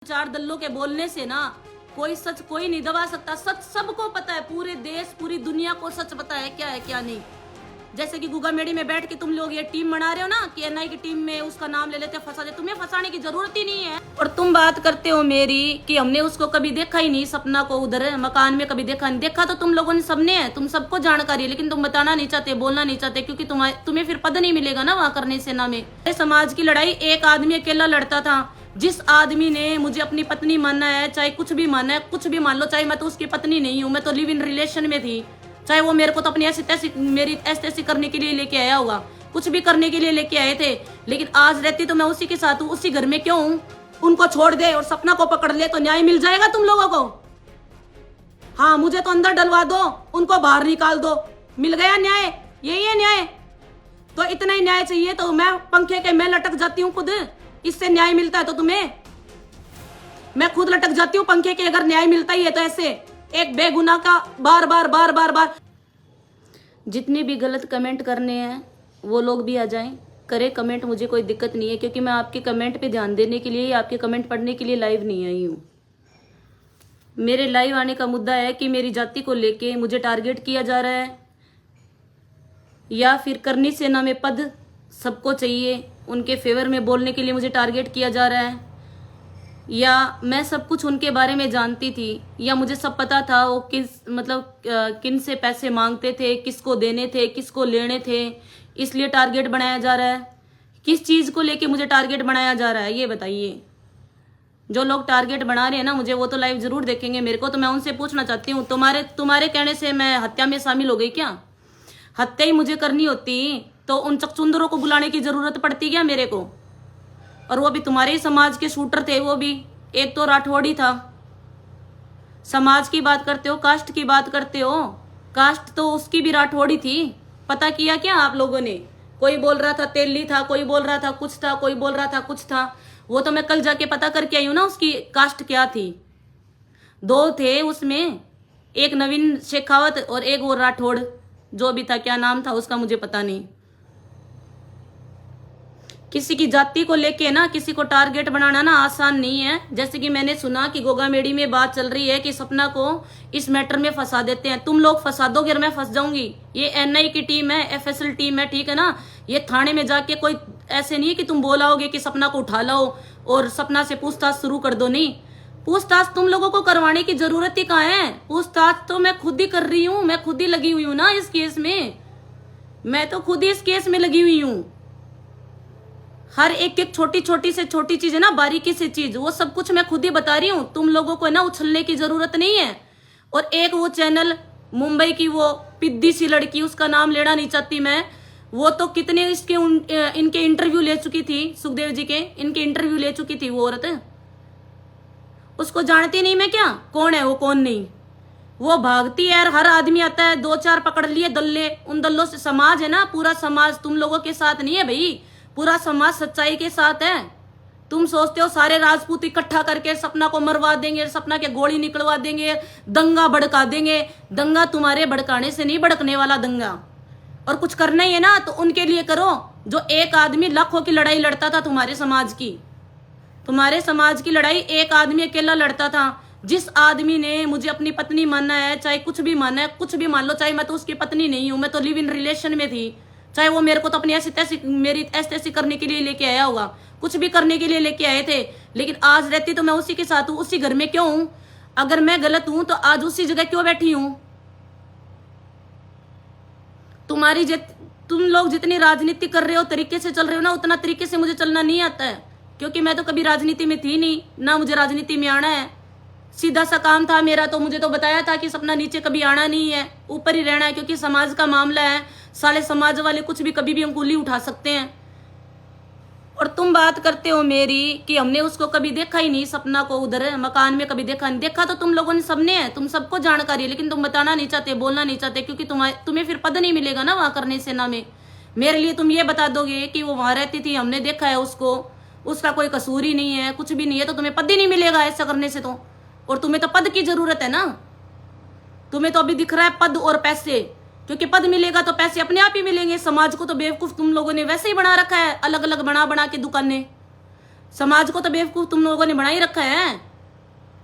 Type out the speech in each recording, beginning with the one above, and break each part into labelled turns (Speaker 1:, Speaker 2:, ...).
Speaker 1: चार दल्लों के बोलने से ना कोई सच कोई नहीं दबा सकता। सच सबको पता है, पूरे देश पूरी दुनिया को सच पता है क्या नहीं। जैसे कि गुगा मेडी में बैठ के तुम लोग ये टीम बना रहे हो ना कि एनआई की टीम में उसका नाम ले लेते फंसा दे, तुम्हें फंसाने की जरूरत ही नहीं है। और तुम बात करते हो मेरी कि हमने उसको कभी देखा ही नहीं, सपना को उधर मकान में कभी देखा नहीं। देखा तो तुम लोगों ने सबने है, तुम सबको जानकारी है, लेकिन तुम बताना नहीं चाहते, बोलना नहीं चाहते, क्योंकि तुम्हें फिर पद नहीं मिलेगा ना वहां करने सेना में। समाज की लड़ाई एक आदमी अकेला लड़ता था। जिस आदमी ने मुझे अपनी पत्नी मानना है, चाहे कुछ भी मानना है, कुछ भी मान लो, चाहे मैं तो उसकी पत्नी नहीं हूँ, मैं तो लिव इन रिलेशन में थी, चाहे वो मेरे को तो अपनी ऐसी तैसी मेरी ऐसी करने के लिए लेके आया होगा, कुछ भी करने के लिए लेके आए थे, लेकिन आज रहती तो मैं उसी के साथ हूँ, उसी घर में क्यों हूँ। उनको छोड़ दे और सपना को पकड़ ले तो न्याय मिल जाएगा तुम लोगों को। हाँ, मुझे तो अंदर डलवा दो, उनको बाहर निकाल दो, मिल गया न्याय। यही है न्याय। तो इतना ही न्याय चाहिए तो मैं पंखे के मैं लटक जाती हूँ खुद, इससे न्याय मिलता है तो तुम्हें? मैं खुद लटक जाती हूँ पंखे के, अगर न्याय मिलता ही है तो ऐसे एक बेगुनाह का बार बार बार बार बार। जितने भी गलत कमेंट करने हैं वो लोग भी आ जाएं, करे कमेंट, मुझे कोई दिक्कत नहीं है, क्योंकि मैं आपके कमेंट पे ध्यान देने के लिए, आपके कमेंट पढ़ने के लिए लाइव नहीं आई हूँ। मेरे लाइव आने का मुद्दा है कि मेरी जाति को लेके मुझे टारगेट किया जा रहा है, या फिर करनी सेना में पद सबको चाहिए, उनके फेवर में बोलने के लिए मुझे टारगेट किया जा रहा है, या मैं सब कुछ उनके बारे में जानती थी, या मुझे सब पता था वो किन से पैसे मांगते थे, किसको देने थे, किसको लेने थे, इसलिए टारगेट बनाया जा रहा है। किस चीज़ को लेके मुझे टारगेट बनाया जा रहा है ये बताइए। जो लोग टारगेट बना रहे हैं ना मुझे, वो तो लाइव जरूर देखेंगे मेरे को, तो मैं उनसे पूछना चाहती हूँ, तुम्हारे कहने से मैं हत्या में शामिल हो गई क्या? हत्या ही मुझे करनी होती तो उन चकचुंदरों को बुलाने की जरूरत पड़ती क्या मेरे को? और वो भी तुम्हारे ही समाज के शूटर थे, वो भी एक तो राठौड़ी था। समाज की बात करते हो, कास्ट की बात करते हो, कास्ट तो उसकी भी राठौड़ी थी। पता किया क्या आप लोगों ने? कोई बोल रहा था तेली था, कोई बोल रहा था कुछ था, कोई बोल रहा था कुछ था। वो तो मैं कल जाके पता करके आई हूँ ना उसकी कास्ट क्या थी। दो थे उसमें, एक नवीन शेखावत और एक वो राठौड़ जो भी था, क्या नाम था उसका मुझे पता नहीं। किसी की जाति को लेके ना किसी को टारगेट बनाना ना आसान नहीं है। जैसे कि मैंने सुना कि गोगा मेडी में बात चल रही है कि सपना को इस मैटर में फंसा देते हैं। तुम लोग फंसा दोगे और मैं फंस जाऊंगी। ये एनआई की टीम है, एफएसएल टीम है, ठीक है ना। ये थाने में जाके कोई ऐसे नहीं है कि तुम बोलाओगे कि सपना को उठा लाओ और सपना से पूछताछ शुरू कर दो। नहीं, पूछताछ तुम लोगों को करवाने की जरूरत ही कहाँ है? पूछताछ तो मैं खुद ही कर रही हूँ, मैं खुद ही लगी हुई हूँ ना इस केस में। मैं तो खुद ही इस केस में लगी हुई हूँ। हर एक छोटी छोटी से छोटी चीज है ना, बारीकी से चीज, वो सब कुछ मैं खुद ही बता रही हूँ। तुम लोगों को ना उछलने की जरूरत नहीं है। और एक वो चैनल मुंबई की वो पिद्दी सी लड़की, उसका नाम लेना नहीं चाहती मैं, वो तो कितने इनके इंटरव्यू ले चुकी थी, सुखदेव जी के इनके इंटरव्यू ले चुकी थी वो औरत। उसको जानती नहीं मैं क्या, कौन है वो कौन नहीं। वो भागती है और हर आदमी आता है, दो चार पकड़ लिए दल्ले, उन दल्लों से समाज है ना, पूरा समाज तुम लोगों के साथ नहीं है भाई, पूरा समाज सच्चाई के साथ है। तुम सोचते हो सारे राजपूत इकट्ठा करके सपना को मरवा देंगे, सपना के गोली निकलवा देंगे, दंगा भड़का देंगे। दंगा तुम्हारे भड़काने से नहीं भड़कने वाला दंगा। और कुछ करना ही है ना तो उनके लिए करो। जो एक आदमी लाखों की लड़ाई लड़ता था तुम्हारे समाज की लड़ाई एक आदमी अकेला लड़ता था। जिस आदमी ने मुझे अपनी पत्नी मानना है, चाहे कुछ भी मानना है, कुछ भी मान लो, चाहे मैं तो उसकी पत्नी नहीं हूं, मैं तो लिव इन रिलेशन में थी, चाहे वो मेरे को तो अपनी ऐसी तैसी करने के लिए लेके आया होगा, कुछ भी करने के लिए लेके आए थे, लेकिन आज रहती तो मैं उसी के साथ हूँ, उसी घर में क्यों हूँ। अगर मैं गलत हूं तो आज उसी जगह क्यों बैठी हूं। तुम लोग जितनी राजनीति कर रहे हो, तरीके से चल रहे हो ना, उतना तरीके से मुझे चलना नहीं आता है, क्योंकि मैं तो कभी राजनीति में थी नहीं ना, मुझे राजनीति में आना है। सीधा सा काम था मेरा, तो मुझे तो बताया था कि सपना नीचे कभी आना नहीं है, ऊपर ही रहना है, क्योंकि समाज का मामला है। साले समाज वाले कुछ भी कभी भी अंगुली उठा सकते हैं। और तुम बात करते हो मेरी कि हमने उसको कभी देखा ही नहीं, सपना को उधर मकान में कभी देखा नहीं। देखा तो तुम लोगों ने सबने है, तुम सबको जानकारी है, लेकिन तुम बताना नहीं चाहते, बोलना नहीं चाहते, क्योंकि तुम्हें फिर पद नहीं मिलेगा ना वहां करने सेना में। मेरे लिए तुम ये बता दोगे कि वो वहां रहती थी, हमने देखा है उसको, उसका कोई कसूर ही नहीं है, कुछ भी नहीं है, तो तुम्हें पद ही नहीं मिलेगा ऐसा करने से तो। और तुम्हें तो पद की जरूरत है ना, तुम्हें तो अभी दिख रहा है पद और पैसे, क्योंकि पद मिलेगा तो पैसे अपने आप ही मिलेंगे। समाज को तो बेवकूफ तुम लोगों ने वैसे ही बना रखा है, अलग अलग बना बना के दुकानें। समाज को तो बेवकूफ तुम लोगों ने बना ही रखा है।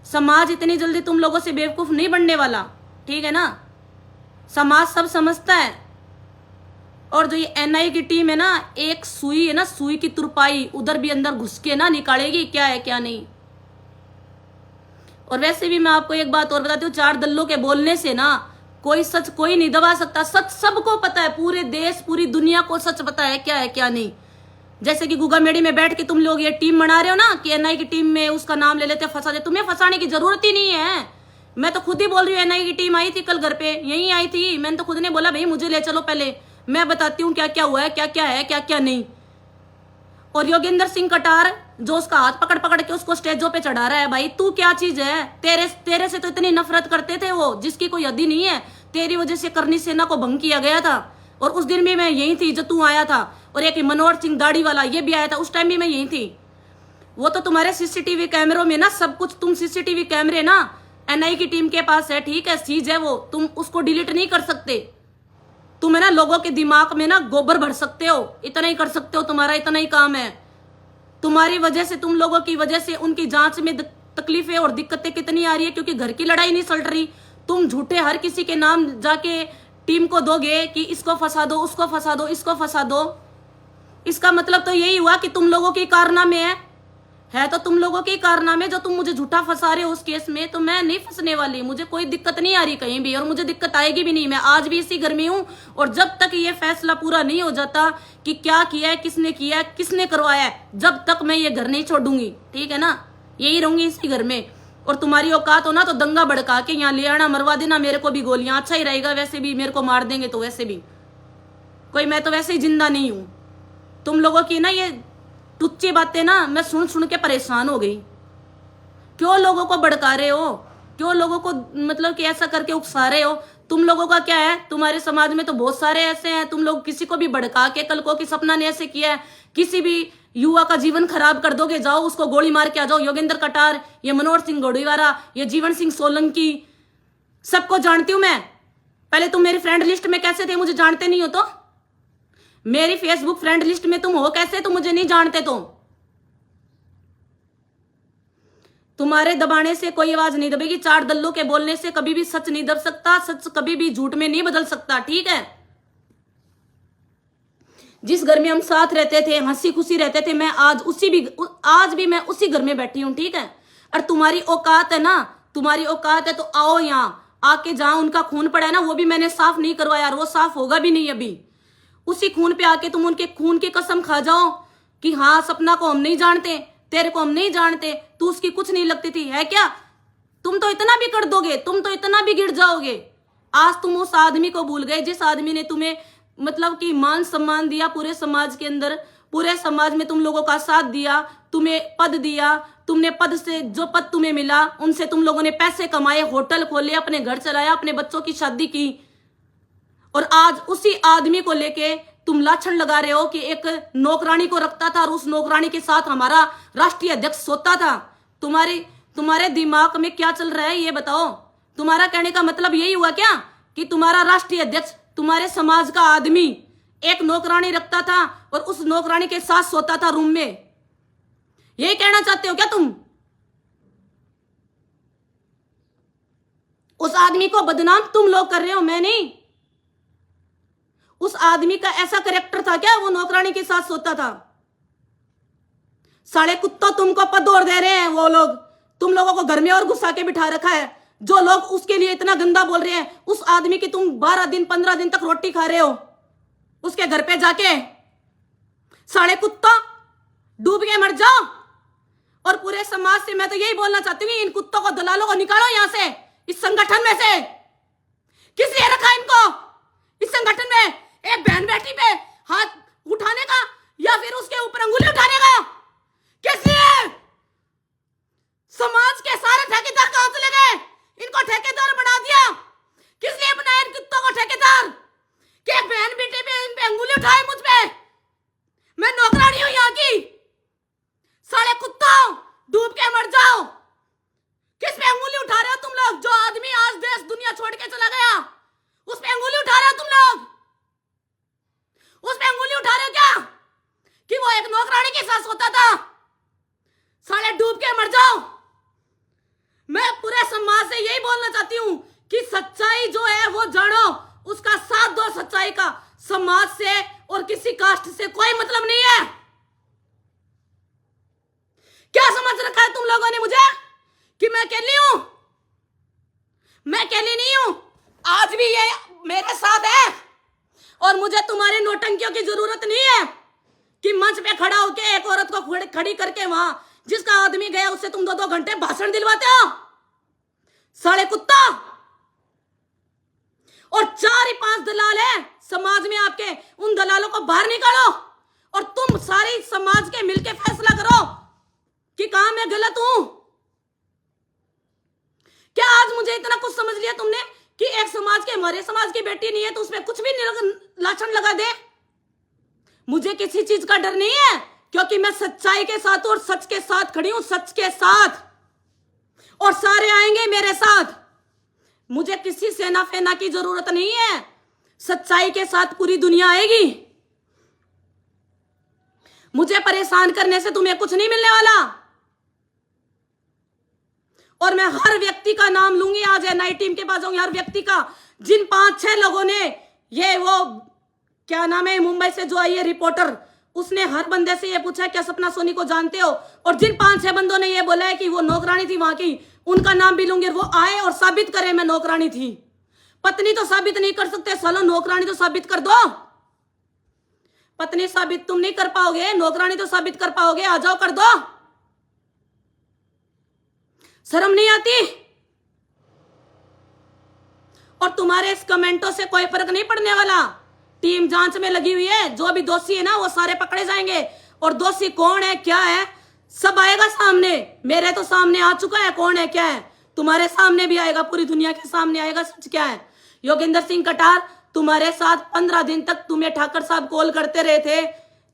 Speaker 1: समाज इतनी जल्दी तुम लोगों से बेवकूफ नहीं बनने वाला, ठीक है ना। समाज सब समझता है। और जो ये एनआई की टीम है ना, एक सुई है ना, सुई की तुरपाई उधर भी अंदर घुस के ना निकालेगी क्या है क्या नहीं। और वैसे भी मैं आपको एक बात और बताती हूँ, चार दल्लों के बोलने से ना कोई सच कोई नहीं दबा सकता। सच सबको पता है, पूरे देश पूरी दुनिया को सच पता है क्या नहीं। जैसे कि गूगा मेडी में बैठ के तुम लोग ये टीम बना रहे हो ना कि एनआई की टीम में उसका नाम ले लेते फंसा दे। तुम्हें फंसाने की जरूरत ही नहीं है। मैं तो खुद ही बोल रही हूँ, एनआई की टीम आई थी कल घर पे, यहीं आई थी। मैंने तो खुद ने बोला भाई मुझे ले चलो, पहले मैं बताती हूँ क्या क्या हुआ है, क्या क्या नहीं। और योगेंद्र सिंह कटार जो उसका हाथ पकड़ पकड़ के उसको स्टेजों पे चढ़ा रहा है, भाई तू क्या चीज है। तेरे से तो इतनी नफरत करते थे वो, जिसकी कोई हद ही नहीं है। तेरी वजह से करनी सेना को भंग किया गया था। और उस दिन भी मैं यही थी जो तू आया था। और एक मनोहर सिंह दाढ़ी वाला ये भी आया था, उस टाइम भी मैं यही थी। वो तो तुम्हारे सीसीटीवी कैमरों में ना सब कुछ, तुम सीसीटीवी कैमरे ना एनआई की टीम के पास है, ठीक है, चीज है वो, तुम उसको डिलीट नहीं कर सकते। तुम है ना लोगों के दिमाग में ना गोबर भर सकते हो, इतना ही कर सकते हो, तुम्हारा इतना ही काम है। तुम्हारी वजह से, तुम लोगों की वजह से उनकी जांच में तकलीफें और दिक्कतें कितनी आ रही है, क्योंकि घर की लड़ाई नहीं चल रही। तुम झूठे हर किसी के नाम जाके टीम को दोगे कि इसको फंसा दो, उसको फंसा दो, इसको फंसा दो। इसका मतलब तो यही हुआ कि तुम लोगों के कारनामे है तो तुम लोगों के कारनामे, जो तुम मुझे झूठा फंसा रहे हो उस केस में। तो मैं नहीं फंसने वाली, मुझे कोई दिक्कत नहीं आ रही कहीं भी, और मुझे दिक्कत आएगी भी नहीं। मैं आज भी इसी घर में हूं, और जब तक ये फैसला पूरा नहीं हो जाता कि क्या किया है, किसने करवाया है, जब तक मैं ये घर नहीं छोड़ूंगी, ठीक है ना। यही रहूंगी इसी घर में। और तुम्हारी औकात हो ना तो दंगा भड़का के यहाँ ले आना, मरवा देना मेरे को भी गोलियां, अच्छा ही रहेगा। वैसे भी मेरे को मार देंगे तो वैसे भी कोई, मैं तो वैसे ही जिंदा नहीं हूं। तुम लोगों की ना ये टुच्ची बातें ना मैं सुन सुन के परेशान हो गई। क्यों लोगों को भड़का रहे हो, क्यों लोगों को मतलब कि ऐसा करके उकसा रहे हो। तुम लोगों का क्या है, तुम्हारे समाज में तो बहुत सारे ऐसे हैं, तुम लोग किसी को भी भड़का के, कल को कि सपना ने ऐसे किया है, किसी भी युवा का जीवन खराब कर दोगे, जाओ उसको गोली मार के आ जाओ। योगेंद्र कटार, ये मनोहर सिंह गोड़ीवाला, ये जीवन सिंह सोलंकी, सबको जानती हूं मैं। पहले तुम मेरी फ्रेंड लिस्ट में कैसे थे, मुझे जानते नहीं हो तो। मेरी फेसबुक फ्रेंड लिस्ट में तुम हो कैसे, तुम मुझे नहीं जानते तो। तुम्हारे दबाने से कोई आवाज नहीं दबेगी। चार दल्लों के बोलने से कभी भी सच नहीं दब सकता, सच कभी भी झूठ में नहीं बदल सकता, ठीक है। जिस घर में हम साथ रहते थे, हंसी खुशी रहते थे, मैं आज भी मैं उसी घर में बैठी हूं, ठीक है। और तुम्हारी औकात है ना, तुम्हारी औकात है तो आओ यहाँ आके, जहां उनका खून पड़ा है ना वो भी मैंने साफ नहीं करवाया, और वो साफ होगा भी नहीं अभी। उसी खून पे आके तुम उनके खून की कसम खा जाओ कि हाँ सपना को हम नहीं जानते, तेरे को हम नहीं जानते, तू उसकी कुछ नहीं लगती थी, है क्या। तुम तो इतना भी कर दोगे, तुम तो इतना भी गिर जाओगे। आज तुम उस आदमी को भूल गए जिस आदमी ने तुम्हें मतलब कि मान सम्मान दिया पूरे समाज के अंदर, पूरे समाज में तुम लोगों का साथ दिया, तुम्हें पद दिया। तुमने पद से, जो पद तुम्हें मिला उनसे तुम लोगों ने पैसे कमाए, होटल खोले, अपने घर चलाया, अपने बच्चों की शादी की। और आज उसी आदमी को लेके तुम लाछन लगा रहे हो कि एक नौकरानी को रखता था और उस नौकरानी के साथ हमारा राष्ट्रीय अध्यक्ष सोता था। तुम्हारे दिमाग में क्या चल रहा है ये बताओ। तुम्हारा कहने का मतलब यही हुआ क्या कि तुम्हारा राष्ट्रीय अध्यक्ष, तुम्हारे समाज का आदमी एक नौकरानी रखता था और उस नौकरानी के साथ सोता था रूम में? यही कहना चाहते हो क्या तुम? उस आदमी को बदनाम तुम लोग कर रहे हो, मैं नहीं। उस आदमी का ऐसा कैरेक्टर था क्या, वो नौकरानी के साथ सोता था? साले कुत्तों, तुमको पद और दे रहे हैं वो लोग, तुम लोगों को घर में और घुसा के बिठा रखा है। जो लोग उसके लिए इतना गंदा बोल रहे हैं, उस आदमी की तुम 12 दिन 15 दिन तक रोटी खा रहे हो उसके घर पे जाके। साले कुत्ता, डूब के मर जाओ। और पूरे समाज से मैं तो यही बोलना चाहती हूँ, इन कुत्तों को, दलालों को निकालो यहां से, इस संगठन में से। किस लिए रखा इनको इस संगठन में? एक बहन बेटी पे हाथ उठाने का या फिर उसके ऊपर अंगुली उठाने का? किस लिए? समाज के सारे ठेकेदार कहां चले गए? इनको ठेकेदार बना दिया। किस लिए बनाया इन कुत्तों को ठेकेदार? कि बहन बेटी पे इन पे अंगुली उठाए मुझ पे? मैं नौकरानी हूं यहाँ की। साले कुत्तों, डूब के मर जाओ। किस पे अंगुली उठा रहे हो तुम लोग? जो आदमी आज देश दुनिया छोड़ के चला गया, उस पे अंगुली उठा रहे हो तुम लोग? उस पे अंगुली उठा रहे हो क्या कि वो एक नौकरानी के साथ सोता था? से यही बोलना चाहती हूं कि सच्चाई जो है वो जानो, उसका साथ दो सच्चाई का। समाज से और किसी कास्ट से कोई मतलब नहीं है। क्या समझ रखा है तुम लोगों ने मुझे कि मैं अकेली हूं? मैं अकेली नहीं हूं, आज भी ये मेरे साथ है। और मुझे तुम्हारी नौटंकियों की जरूरत नहीं है कि मंच पे खड़ा होके एक औरत को खड़ी करके वहां जिसका आदमी गया उससे तुम 2-2 घंटे भाषण दिलवाते हो, साले कुत्ता। और 4-5 दलाल है समाज में आपके, उन दलालों को बाहर निकालो और तुम सारी समाज के मिलके फैसला करो कि कहां मैं गलत हूं। क्या आज मुझे इतना कुछ समझ लिया तुमने कि एक समाज के, हमारे समाज की बेटी नहीं है तो उसमें कुछ भी लाछन लगा दे? मुझे किसी चीज का डर नहीं है, क्योंकि मैं सच्चाई के साथ और सच के साथ खड़ी हूं, सच के साथ। और सारे आएंगे मेरे साथ। मुझे किसी सेना फेना की जरूरत नहीं है, सच्चाई के साथ पूरी दुनिया आएगी। मुझे परेशान करने से तुम्हें कुछ नहीं मिलने वाला। और मैं हर व्यक्ति का नाम लूंगी, आज एनआई टीम के पास जाऊंगी, हर व्यक्ति का, जिन 5-6 लोगों ने, ये वो क्या नाम है मुंबई से जो आई है रिपोर्टर, उसने हर बंदे से ये पूछा क्या सपना सोनी को जानते हो? और जिन 5-6 बंदों ने ये बोला है कि वो नौकरानी थी वहां की, उनका नाम भी लूंगी। वो आए और साबित करे मैं नौकरानी थी। पत्नी तो साबित नहीं कर सकते, सालो नौकरानी तो साबित कर दो। पत्नी साबित तुम नहीं कर पाओगे, नौकरानी तो साबित कर पाओगे, आ जाओ कर दो। शर्म नहीं आती? और तुम्हारे इस कमेंटों से कोई फर्क नहीं पड़ने वाला। टीम जांच में लगी हुई है, जो भी दोषी है ना वो सारे पकड़े जाएंगे। और दोषी कौन है क्या है सब आएगा सामने। मेरे तो सामने आ चुका है कौन है क्या है, तुम्हारे सामने भी आएगा, पूरी दुनिया के सामने आएगा सच क्या है। योगेंद्र सिंह कटार, तुम्हारे साथ 15 दिन तक तुम्हें ठाकर साहब कॉल करते रहे थे,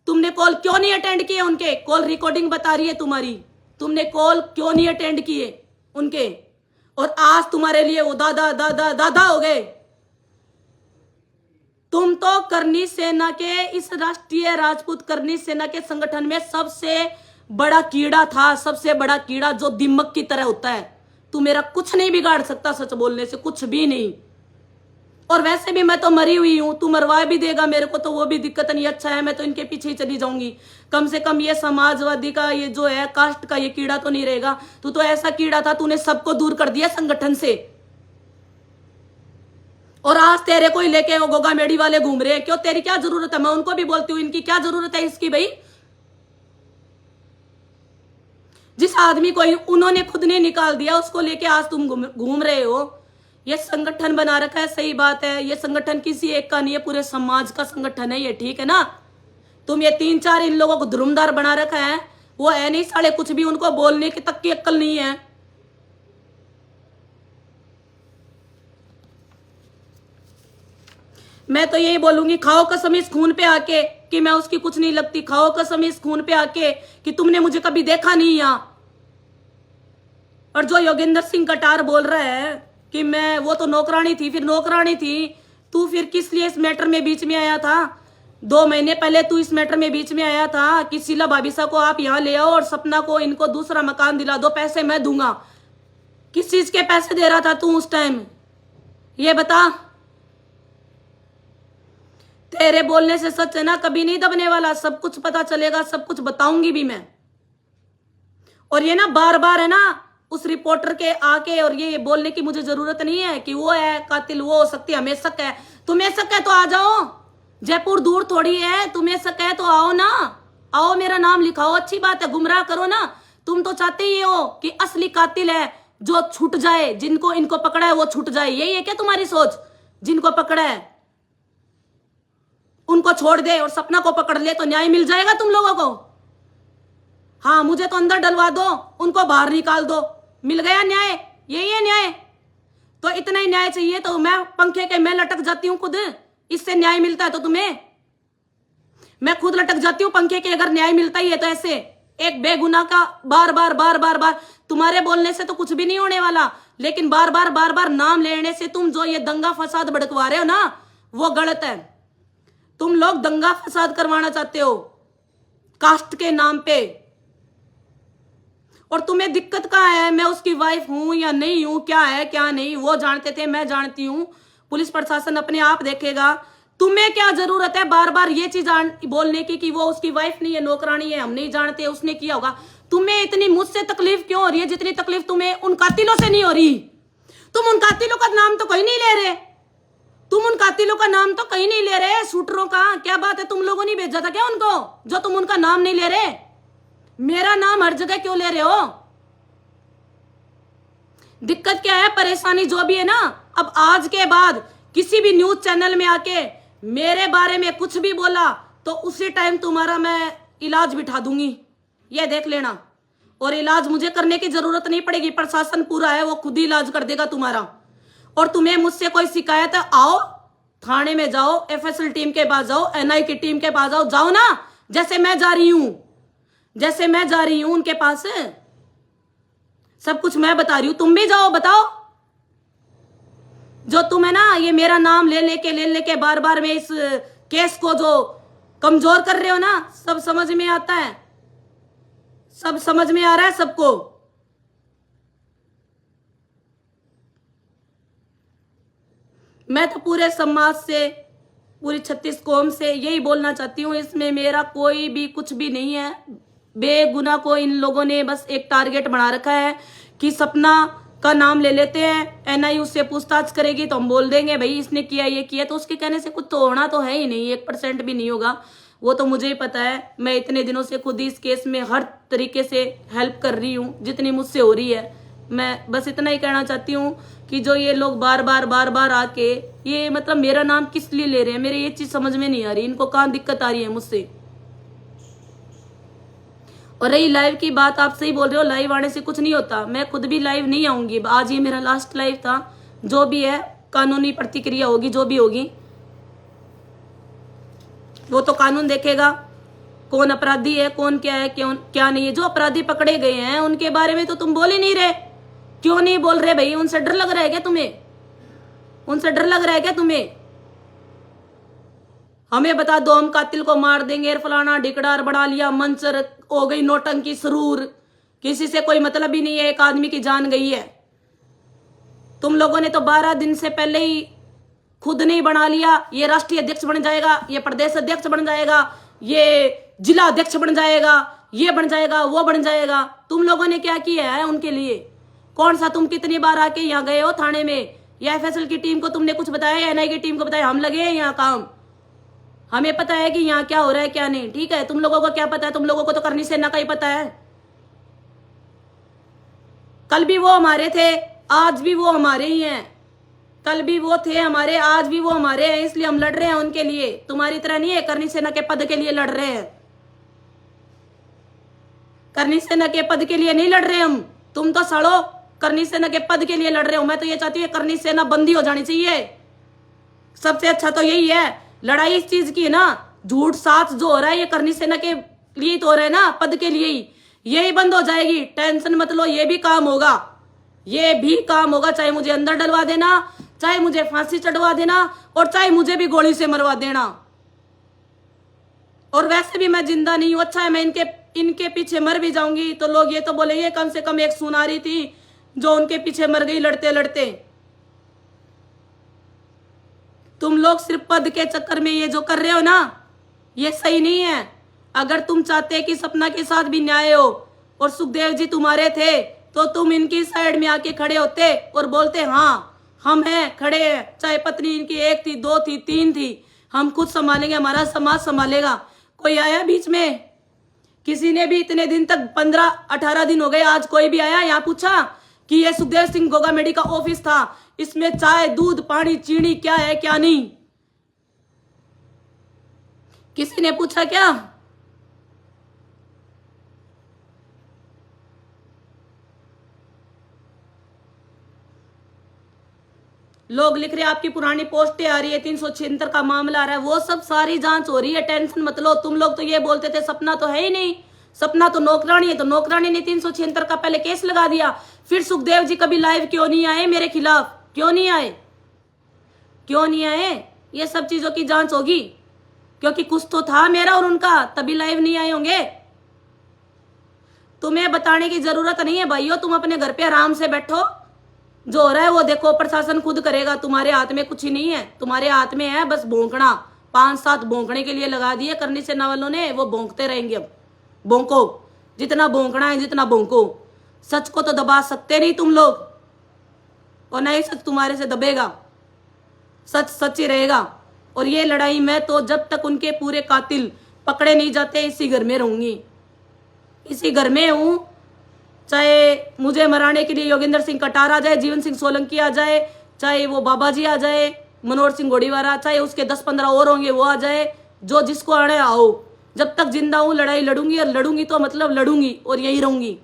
Speaker 1: तुमने कॉल क्यों नहीं अटेंड किए? उनके कॉल रिकॉर्डिंग बता रही है तुम्हारी, तुमने कॉल क्यों नहीं अटेंड किए उनके? और आज तुम्हारे लिए वो दादा दादा दादा हो गए। तुम तो करनी सेना के, इस राष्ट्रीय राजपूत करनी सेना के संगठन में सबसे बड़ा कीड़ा था, सबसे बड़ा कीड़ा जो दिमक की तरह होता है। तू मेरा कुछ नहीं बिगाड़ सकता, सच बोलने से कुछ भी नहीं। और वैसे भी मैं तो मरी हुई हूं, तू मरवा भी देगा मेरे को तो वो भी दिक्कत नहीं। अच्छा है मैं तो इनके पीछे ही चली जाऊंगी, कम से कम ये समाजवादी का ये जो है कास्ट का ये कीड़ा तो नहीं रहेगा। तू तो ऐसा कीड़ा था, तूने सबको दूर कर दिया संगठन से। और आज तेरे को ही लेके वो गोगा मेडी वाले घूम रहे हैं। क्यों, तेरी क्या जरूरत है? मैं उनको भी बोलती हूँ, इनकी क्या जरूरत है इसकी भाई? जिस आदमी को उन्होंने खुद ने निकाल दिया उसको लेके आज तुम घूम रहे हो। ये संगठन बना रखा है, सही बात है, ये संगठन किसी एक का नहीं है, पूरे समाज का संगठन है ये, ठीक है ना। तुम ये 3-4 इन लोगों को धुरमदार बना रखा है, वो है नहीं साले कुछ भी, उनको बोलने की तक की अक्ल नहीं है। मैं तो यही बोलूंगी, खाओ कसम इस खून पे आके कि मैं उसकी कुछ नहीं लगती। खाओ कसम इस खून पे आके कि तुमने मुझे कभी देखा नहीं यहां। और जो योगेंद्र सिंह कटार बोल रहा है कि मैं, वो तो नौकरानी थी, फिर नौकरानी थी तू, फिर किस लिए इस मैटर में बीच में आया था? 2 महीने पहले तू इस मैटर में बीच में आया था कि शीला भाभीसा को आप यहाँ ले आओ और सपना को इनको दूसरा मकान दिला दो, पैसे मैं दूंगा। किस चीज के पैसे दे रहा था तू उस टाइम, ये बता। तेरे बोलने से सच है ना कभी नहीं दबने वाला, सब कुछ पता चलेगा, सब कुछ बताऊंगी भी मैं। और ये ना बार बार है ना उस रिपोर्टर के आके और ये बोलने की मुझे जरूरत नहीं है कि वो है कातिल, वो हो सकती है, हमें शक है। तुम्हें शक है तो आ जाओ, जयपुर दूर थोड़ी है, तुम्हें शक है तो आओ ना, आओ मेरा नाम लिखाओ, अच्छी बात है, गुमराह करो ना। तुम तो चाहते ही हो कि असली कातिल है जो छूट जाए, जिनको इनको पकड़ा है वो छूट जाए, यही है क्या तुम्हारी सोच? जिनको पकड़ा है उनको छोड़ दे और सपना को पकड़ ले तो न्याय मिल जाएगा तुम लोगों को। हाँ, मुझे तो अंदर डलवा दो, उनको बाहर निकाल दो, मिल गया न्याय, यही है न्याय। तो इतना ही न्याय चाहिए तो मैं पंखे के मैं लटक जाती हूँ खुद, इससे न्याय मिलता है तो तुम्हें? मैं खुद लटक जाती हूँ पंखे के, अगर न्याय मिलता ही है तो। ऐसे एक बेगुनाह का बार बार बार बार बार तुम्हारे बोलने से तो कुछ भी नहीं होने वाला, लेकिन बार बार नाम लेने से तुम जो ये दंगा फसाद भड़कवा रहे हो ना वो गलत है। तुम लोग दंगा फसाद करवाना चाहते हो कास्ट के नाम पे, और तुम्हें दिक्कत कहाँ है? मैं उसकी वाइफ हूं या नहीं हूं, क्या है क्या नहीं, वो जानते थे, मैं जानती हूं, पुलिस प्रशासन अपने आप देखेगा। तुम्हें क्या जरूरत है बार बार ये चीज बोलने की कि वो उसकी वाइफ नहीं है, नौकरानी है, हम नहीं जानते, उसने किया होगा। तुम्हें इतनी मुझसे तकलीफ क्यों हो रही है जितनी तकलीफ तुम्हें उन कातिलों से नहीं हो रही? तुम उन कातिलों का नाम तो कहीं नहीं ले रहे, तुम उन कातिलों का नाम तो कहीं नहीं ले रहे, शूटरों का। क्या बात है, तुम लोगों ने भेजा था क्या उनको, जो तुम उनका नाम नहीं ले रहे? मेरा नाम हर जगह क्यों ले रहे हो? दिक्कत क्या है, परेशानी जो भी है ना, अब आज के बाद किसी भी न्यूज चैनल में आके मेरे बारे में कुछ भी बोला तो उसी टाइम तुम्हारा मैं इलाज बिठा दूंगी, ये देख लेना। और इलाज मुझे करने की जरूरत नहीं पड़ेगी, प्रशासन पूरा है, वो खुद ही इलाज कर देगा तुम्हारा। और तुम्हें मुझसे कोई शिकायत है, आओ थाने में जाओ, एफएसएल टीम के पास जाओ, एनआई की टीम के पास जाओ, जाओ ना, जैसे मैं जा रही हूं, जैसे मैं जा रही हूं उनके पास। सब कुछ मैं बता रही हूं, तुम भी जाओ, बताओ। जो तुम है ना, ये मेरा नाम ले लेके बार बार में इस केस को जो कमजोर कर रहे हो ना, सब समझ में आता है, सब समझ में आ रहा है सबको। मैं तो पूरे समाज से, पूरी 36 कौम से यही बोलना चाहती हूँ, इसमें मेरा कोई भी कुछ भी नहीं है। बेगुनाह को इन लोगों ने बस एक टारगेट बना रखा है कि सपना का नाम ले लेते हैं, एनआई उससे पूछताछ करेगी तो हम बोल देंगे भाई इसने किया, ये किया, तो उसके कहने से कुछ तो होना तो है ही नहीं, 1% भी नहीं होगा। वो तो मुझे ही पता है, मैं इतने दिनों से खुद ही इस केस में हर तरीके से हेल्प कर रही हूँ जितनी मुझसे हो रही है। मैं बस इतना ही कहना चाहती हूँ कि जो ये लोग बार बार आके ये मतलब मेरा नाम किस लिए ले रहे हैं, मेरे ये चीज समझ में नहीं आ रही, इनको कहाँ दिक्कत आ रही है मुझसे। और रही लाइव की बात, आप सही बोल रहे हो, लाइव आने से कुछ नहीं होता, मैं खुद भी लाइव नहीं आऊंगी, आज ये मेरा लास्ट लाइव था। जो भी है कानूनी प्रतिक्रिया होगी, जो भी होगी वो तो कानून देखेगा, कौन अपराधी है, कौन क्या है, क्या नहीं है। जो अपराधी पकड़े गए हैं उनके बारे में तो तुम बोल ही नहीं रहे, क्यों नहीं बोल रहे भाई? उनसे डर लग रहा है क्या तुम्हें? उनसे डर लग रहा है क्या तुम्हें? हमें बता दो, हम कातिल को मार देंगे, फलाना ढिकड़ार बढ़ा लिया, मंचर हो गई, नौटंकी सरूर, किसी से कोई मतलब ही नहीं है, एक आदमी की जान गई है। तुम लोगों ने तो 12 दिन से पहले ही खुद नहीं बना लिया, ये राष्ट्रीय अध्यक्ष बन जाएगा, ये प्रदेश अध्यक्ष बन जाएगा, ये जिला अध्यक्ष बन जाएगा, ये बन जाएगा, वो बन जाएगा। तुम लोगों ने क्या किया है उनके लिए? कौन सा, तुम कितनी बार आके यहाँ गए हो थाने में, या एफएसएल की टीम को तुमने कुछ बताया, एनआई की टीम को बताया? हम लगे हैं यहाँ काम, हमें पता है कि यहाँ क्या हो रहा है क्या नहीं, ठीक है? तुम लोगों को क्या पता है? तुम लोगों को तो करनी सेना का ही पता है। कल भी वो हमारे थे, आज भी वो हमारे ही हैं, कल भी वो थे हमारे, आज भी वो हमारे हैं, इसलिए हम लड़ रहे हैं उनके लिए। तुम्हारी तरह नहीं है करनी सेना के पद के लिए लड़ रहे हैं, करनी सेना के पद के लिए नहीं लड़ रहे हम। तुम तो सड़ो, करनी सेना के पद के लिए लड़ रहे हो। मैं तो ये चाहती हूँ करनी सेना बंदी हो जानी चाहिए, सबसे अच्छा तो यही है। लड़ाई इस चीज की है ना, झूठ साथ जो हो रहा है ये करनी सेना के लिए तो हो रहा है ना, पद के लिए ही, यही बंद हो जाएगी, टेंशन मत लो, ये भी काम होगा, ये भी काम होगा। चाहे मुझे अंदर डलवा देना, चाहे मुझे फांसी चढ़वा देना, और चाहे मुझे भी गोली से मरवा देना। और वैसे भी मैं जिंदा नहीं हूं, अच्छा है मैं इनके पीछे मर भी जाऊंगी तो लोग ये तो बोलेंगे कम से कम एक सुनारी थी जो उनके पीछे मर गई लड़ते लड़ते। तुम लोग सिर्फ पद के चक्कर में ये जो कर रहे हो ना, ये सही नहीं है। अगर तुम चाहते कि सपना के साथ भी न्याय हो और सुखदेव जी तुम्हारे थे, तो तुम इनकी साइड में आके खड़े होते और बोलते हाँ हम हैं, खड़े हैं, चाहे पत्नी इनकी 1 थी, 2 थी, 3 थी, हम खुद संभालेंगे, हमारा समाज संभालेगा। कोई आया बीच में? किसी ने भी इतने दिन तक 15-18 दिन हो गए, आज कोई भी आया यहाँ पूछा कि ये सुखदेव सिंह गोगामेडी का ऑफिस था, इसमें चाय दूध पानी चीनी क्या है क्या नहीं, किसी ने पूछा क्या? लोग लिख रहे हैं आपकी पुरानी पोस्टें आ रही है, 376 का मामला आ रहा है, वो सब सारी जांच हो रही है, टेंशन मत लो। तुम लोग तो ये बोलते थे सपना तो है ही नहीं, सपना तो नौकरानी है, तो नौकरानी ने 376 का पहले केस लगा दिया। फिर सुखदेव जी कभी लाइव क्यों नहीं आए मेरे खिलाफ? क्यों नहीं आए? क्यों नहीं आए? ये सब चीजों की जांच होगी, क्योंकि कुछ तो था मेरा और उनका, तभी लाइव नहीं आए होंगे। तुम्हें बताने की जरूरत नहीं है भाइयों, तुम अपने घर पे आराम से बैठो। जो हो रहा है वो देखो, प्रशासन खुद करेगा, तुम्हारे हाथ में कुछ ही नहीं है। तुम्हारे हाथ में है बस भौंकना। 5-7 भौंकने के लिए लगा दिए करनी सेना वालों ने, वो भौंकते रहेंगे। अब भौंको, जितना भौंकना है जितना भौंको। सच को तो दबा सकते नहीं तुम लोग, और ना ही सच तुम्हारे से दबेगा। सच सच ही रहेगा। और ये लड़ाई मैं तो जब तक उनके पूरे कातिल पकड़े नहीं जाते इसी घर में रहूंगी, इसी घर में हूं। चाहे मुझे मराने के लिए योगेंद्र सिंह कटार आ जाए, जीवन सिंह सोलंकी आ जाए, चाहे वो बाबा जी आ जाए, मनोहर सिंह गोड़ीवारा, चाहे उसके 10-15 और होंगे वो आ जाए, जो जिसको आने आओ। जब तक जिंदा हूं लड़ाई लड़ूंगी, और लड़ूंगी तो मतलब लड़ूंगी और यही रहूंगी।